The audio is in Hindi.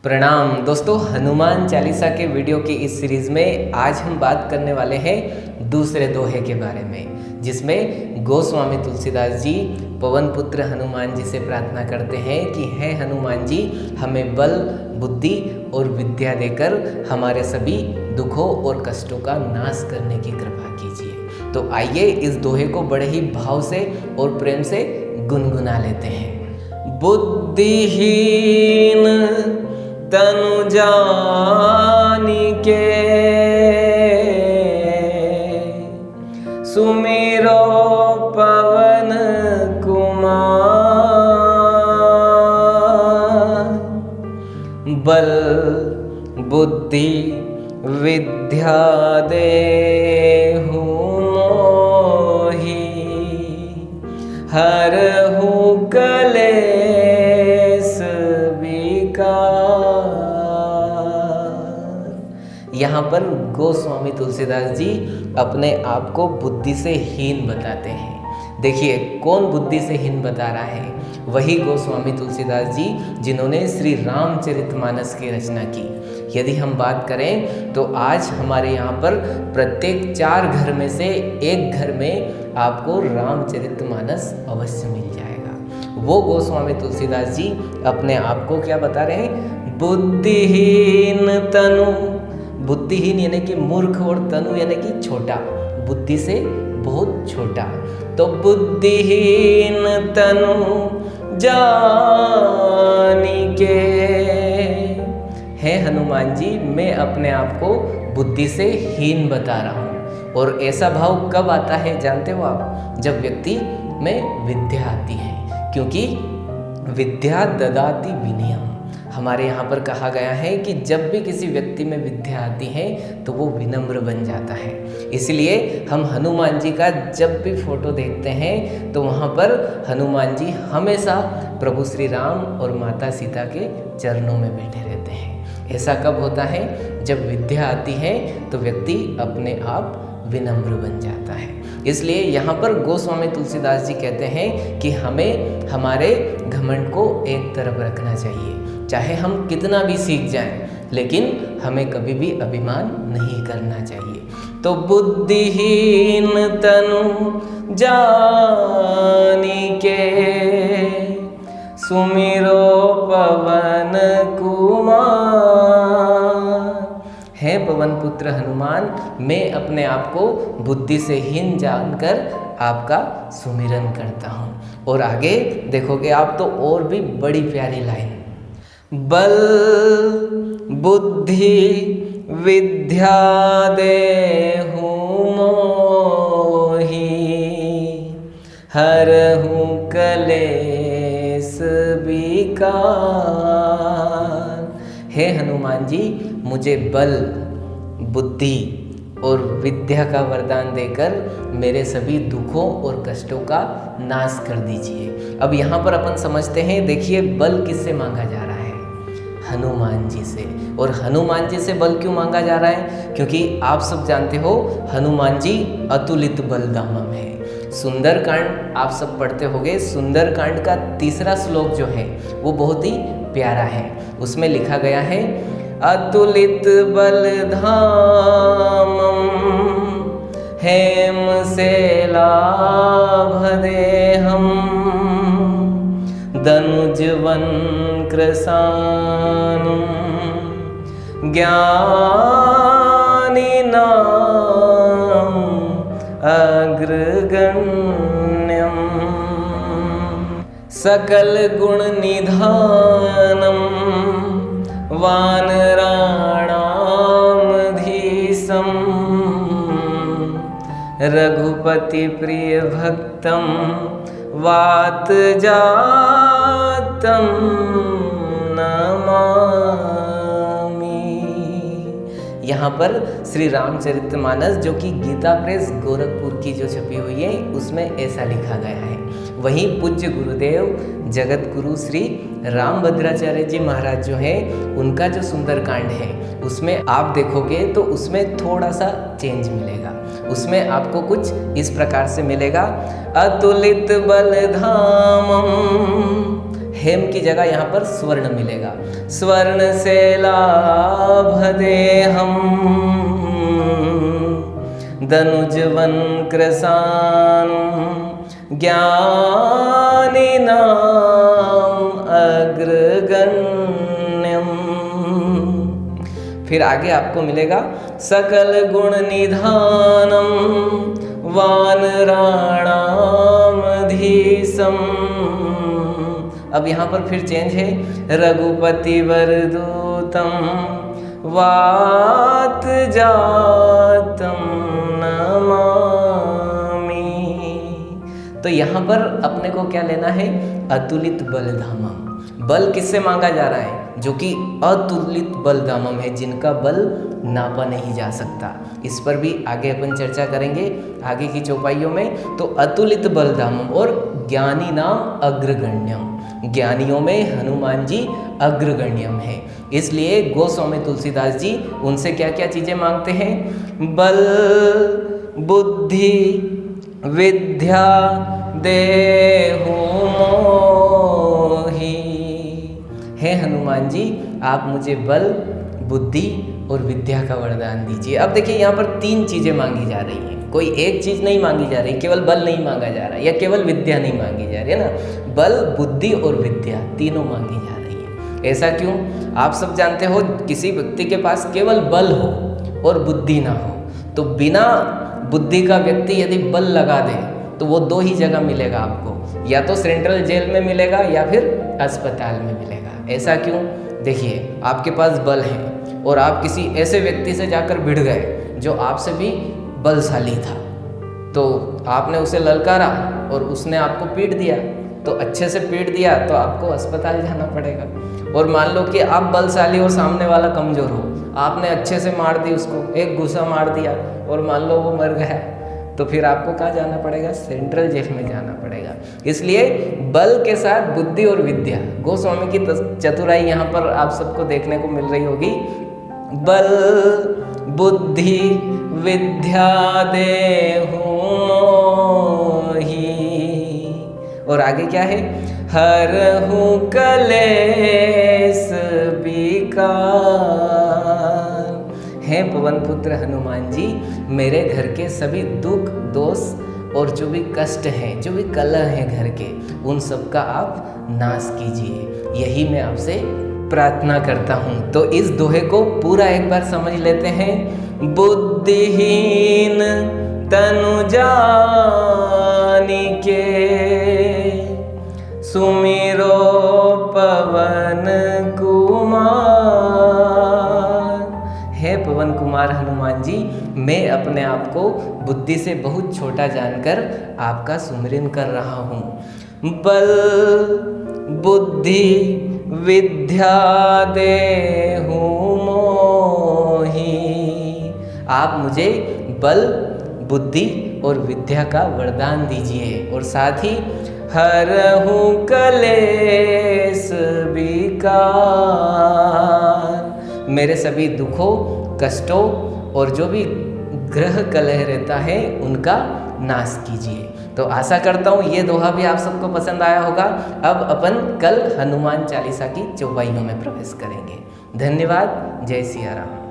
प्रणाम दोस्तों, हनुमान चालीसा के वीडियो की इस सीरीज़ में आज हम बात करने वाले हैं दूसरे दोहे के बारे में, जिसमें गोस्वामी तुलसीदास जी पवन पुत्र हनुमान जी से प्रार्थना करते हैं कि हे हनुमान जी, हमें बल, बुद्धि और विद्या देकर हमारे सभी दुखों और कष्टों का नाश करने की कृपा कीजिए। तो आइए इस दोहे को बड़े ही भाव से और प्रेम से गुनगुना लेते हैं। बुद्धिहीन तनु जानिके सुमिरो पवन कुमार, बल बुद्धि विद्या देहु मोहि, हरहु कलेस विकार। यहाँ पर गोस्वामी तुलसीदास जी अपने आप को बुद्धि से हीन बताते हैं। देखिए कौन बुद्धि से हीन बता रहा है? वही गोस्वामी तुलसीदास जी जिन्होंने श्री रामचरितमानस की रचना की। यदि हम बात करें तो आज हमारे यहाँ पर प्रत्येक 4 घर में से एक घर में आपको रामचरितमानस अवश्य मिल जाएगा। वो गोस्वामी तुलसीदास जी अपने आप को क्या बता रहे हैं? बुद्धिहीन तनु, बुद्धिहीन यानी कि मूर्ख, और तनु यानी कि छोटा, बुद्धि से बहुत छोटा। तो बुद्धिहीन तनु जानिके, है हनुमान जी, मैं अपने आप को बुद्धि से हीन बता रहा हूँ। और ऐसा भाव कब आता है जानते हो आप? जब व्यक्ति में विद्या आती है, क्योंकि विद्या ददाति विनयम। हमारे यहाँ पर कहा गया है कि जब भी किसी व्यक्ति में विद्या आती है तो वो विनम्र बन जाता है। इसलिए हम हनुमान जी का जब भी फोटो देखते हैं तो वहाँ पर हनुमान जी हमेशा प्रभु श्री राम और माता सीता के चरणों में बैठे रहते हैं। ऐसा कब होता है? जब विद्या आती है तो व्यक्ति अपने आप विनम्र बन जाता है। इसलिए यहाँ पर गोस्वामी तुलसीदास जी कहते हैं कि हमें हमारे घमंड को एक तरफ रखना चाहिए। चाहे हम कितना भी सीख जाएं, लेकिन हमें कभी भी अभिमान नहीं करना चाहिए। तो बुद्धिहीन तनु जानिके सुमिरो पवन कुमार, हे पवन पुत्र हनुमान, मैं अपने आप को बुद्धि से हीन जानकर आपका सुमिरन करता हूँ। और आगे देखोगे आप तो और भी बड़ी प्यारी लाइन, बल बुद्धि विद्या देहु मोहि, हरहु कलेस विकार। हे हनुमान जी, मुझे बल, बुद्धि और विद्या का वरदान देकर मेरे सभी दुखों और कष्टों का नाश कर दीजिए। अब यहाँ पर अपन समझते हैं, देखिए बल किससे मांगा जा रहा है? हनुमान जी से। और हनुमान जी से बल क्यों मांगा जा रहा है? क्योंकि आप सब जानते हो हनुमान जी अतुलित बलधामम है। सुंदरकांड आप सब पढ़ते होंगे। सुंदरकांड का 3रा श्लोक जो है वो बहुत ही प्यारा है। उसमें लिखा गया है, अतुलित बलधामम हेम से लाभदेहम, दनुजवन कृसानुम ज्ञानिनाम अग्रगण्यम, सकल गुण निधानम वानराणाम धीसम, रघुपति प्रिय भक्तम वात जातम नमामि। यहाँ पर श्री रामचरितमानस जो कि गीता प्रेस गोरखपुर की जो छपी हुई है उसमें ऐसा लिखा गया है। वहीं पूज्य गुरुदेव जगत गुरु श्री रामभद्राचार्य जी महाराज जो है उनका जो सुंदरकांड है उसमें आप देखोगे तो उसमें थोड़ा सा चेंज मिलेगा। उसमें आपको कुछ इस प्रकार से मिलेगा, अतुलित बलधामम हेम की जगह यहाँ पर स्वर्ण मिलेगा। स्वर्ण से लाभ दे हम दनुजवन कृसानुम ज्ञानी नाम अग्रगण्यम। फिर आगे आपको मिलेगा सकल गुण निधानम वानराणाम धीसम। अब यहाँ पर फिर चेंज है, रघुपति वरदूतम वात जातम नमामि। तो यहाँ पर अपने को क्या लेना है, अतुलित बलधामम। बल किससे मांगा जा रहा है, जो कि अतुलित बलधामम है, जिनका बल नापा नहीं जा सकता। इस पर भी आगे अपन चर्चा करेंगे आगे की चौपाइयों में। तो अतुलित बलधामम और ज्ञानी नाम अग्रगण्यम, ज्ञानियों में हनुमान जी अग्रगण्यम है। इसलिए गोस्वामी तुलसीदास जी उनसे क्या क्या चीजें मांगते हैं, बल बुद्धि विद्या देहु मोहि। हे हनुमान जी, आप मुझे बल बुद्धि और विद्या का वरदान दीजिए। अब देखिए यहाँ पर 3 चीजें मांगी जा रही हैं, कोई एक चीज नहीं मांगी जा रही, केवल बल नहीं मांगा जा रहा है या केवल विद्या नहीं मांगी जा रही है ना, बल बुद्धि और विद्या तीनों मांगी जा रही है। ऐसा क्यों? आप सब जानते हो किसी व्यक्ति के पास केवल बल हो और बुद्धि ना हो, तो बिना बुद्धि का व्यक्ति यदि बल लगा दे तो वो 2 ही जगह मिलेगा आपको, या तो सेंट्रल जेल में मिलेगा या फिर अस्पताल में मिलेगा। ऐसा क्यों? देखिए आपके पास बल है और आप किसी ऐसे व्यक्ति से जाकर भिड़ गए जो आपसे भी बलशाली था, तो आपने उसे ललकारा और उसने आपको पीट दिया, तो अच्छे से पीट दिया तो आपको अस्पताल जाना पड़ेगा। और मान लो कि आप बलशाली और सामने वाला कमज़ोर हो, आपने अच्छे से मार दी उसको, एक घुसा मार दिया और मान लो वो मर गया, तो फिर आपको कहाँ जाना पड़ेगा, सेंट्रल जेल में जाना पड़ेगा। इसलिए बल के साथ बुद्धि और विद्या, गोस्वामी की चतुराई यहाँ पर आप सबको देखने को मिल रही होगी। बल बुद्धि विद्या देहु मोहि। और आगे क्या है, हरहु कलेश विकार। हे पवन पुत्र हनुमान जी, मेरे घर के सभी दुख दोष और जो भी कष्ट हैं, जो भी कलह हैं घर के, उन सब का आप नाश कीजिए, यही मैं आपसे प्रार्थना करता हूँ। तो इस दोहे को पूरा एक बार समझ लेते हैं। बुद्धिहीन तनु जानिके सुमिरो पवन कुमार। हे पवन कुमार हनुमान जी, मैं अपने आप को बुद्धि से बहुत छोटा जानकर आपका सुमिरन कर रहा हूँ। बल बुद्धि विद्या देहु मोहि। आप मुझे बल बुद्धि और विद्या का वरदान दीजिए, और साथ ही हरहु कलेश विकार, मेरे सभी दुखों कष्टों और जो भी ग्रह कलह रहता है उनका नाश कीजिए। तो आशा करता हूँ ये दोहा भी आप सबको पसंद आया होगा। अब अपन कल हनुमान चालीसा की चौपाइयों में प्रवेश करेंगे। धन्यवाद। जय सिया राम।